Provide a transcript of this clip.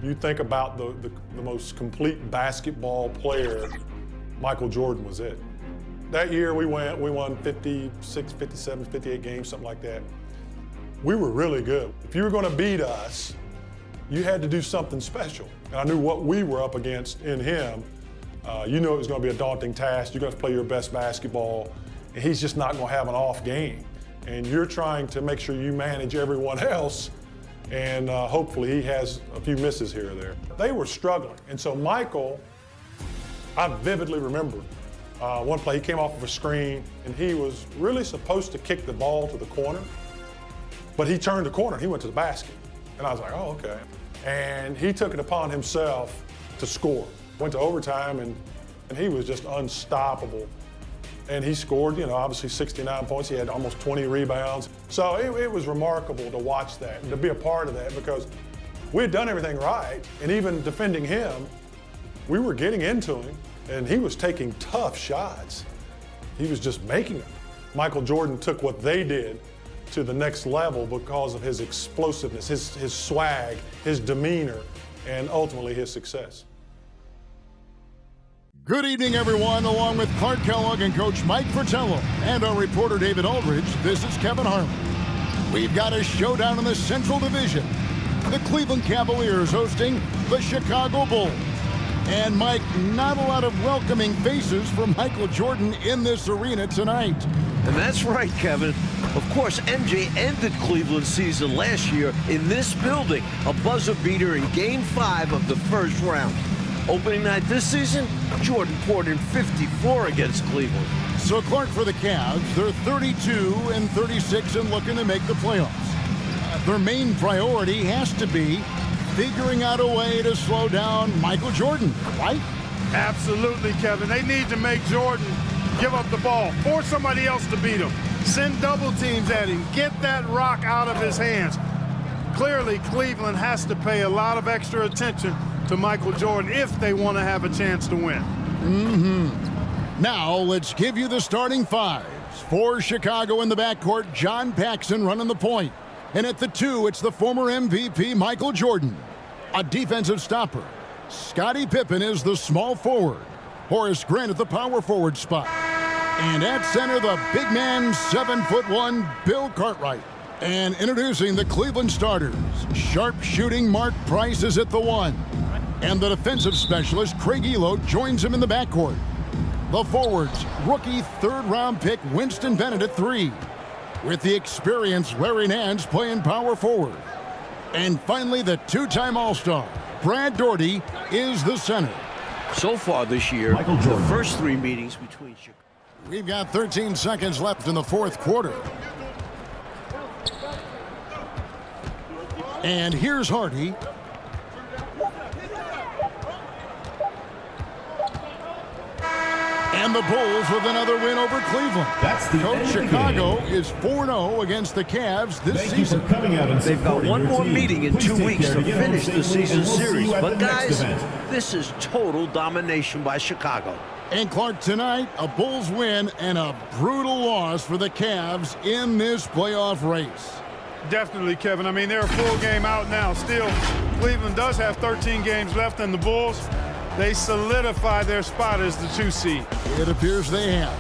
You think about the most complete basketball player, Michael Jordan was it. That year we won 56, 57, 58 games, something like that. We were really good. If you were going to beat us, you had to do something special. And I knew what we were up against in him. You knew it was going to be a daunting task. You're going to play your best basketball, and he's just not going to have an off game. And you're trying to make sure you manage everyone else, and hopefully he has a few misses here or there. They were struggling, and so Michael, I vividly remember one play, he came off of a screen, and he was really supposed to kick the ball to the corner, but he turned the corner, he went to the basket. And I was like, oh, okay. And he took it upon himself to score. Went to overtime, and he was just unstoppable. And he scored, obviously 69 points. He had almost 20 rebounds. So it was remarkable to watch that and to be a part of that, because we had done everything right. And even defending him, we were getting into him, and he was taking tough shots. He was just making them. Michael Jordan took what they did to the next level because of his explosiveness, his swag, his demeanor, and ultimately his success. Good evening, everyone. Along with Clark Kellogg and Coach Mike Fratello and our reporter David Aldridge, this is Kevin Harlan. We've got a showdown in the Central Division. The Cleveland Cavaliers hosting the Chicago Bulls. And Mike, not a lot of welcoming faces for Michael Jordan in this arena tonight. And that's right, Kevin. Of course, MJ ended Cleveland's season last year in this building, a buzzer beater in Game 5 of the first round. Opening night this season, Jordan poured in 54 against Cleveland. So Clark, for the Cavs, they're 32-36 and looking to make the playoffs. Their main priority has to be figuring out a way to slow down Michael Jordan, right? Absolutely, Kevin. They need to make Jordan give up the ball, force somebody else to beat him, send double teams at him, get that rock out of his hands. Clearly, Cleveland has to pay a lot of extra attention to Michael Jordan if they want to have a chance to win. Now, let's give you the starting fives. For Chicago in the backcourt, John Paxson running the point. And at the 2, it's the former MVP, Michael Jordan. A defensive stopper. Scottie Pippen is the small forward. Horace Grant at the power forward spot. And at center, the big man, 7'1", Bill Cartwright. And introducing the Cleveland starters, sharp-shooting Mark Price is at the 1. And the defensive specialist, Craig Elo, joins him in the backcourt. The forwards, rookie third-round pick Winston Bennett at 3. With the experienced Larry Nance playing power forward. And finally, the two-time All-Star, Brad Daugherty, is the center. So far this year, the first 3 meetings between Chicago. We've got 13 seconds left in the fourth quarter. And here's Hardy. And the Bulls with another win over Cleveland. Coach Chicago is 4-0 against the Cavs this season. They've got one more meeting in 2 weeks to finish the season series. But guys, this is total domination by Chicago. And Clark, tonight, a Bulls win and a brutal loss for the Cavs in this playoff race. Definitely, Kevin. I mean, they're a full game out now. Still, Cleveland does have 13 games left, and the Bulls, they solidify their spot as the 2 seed. It appears they have.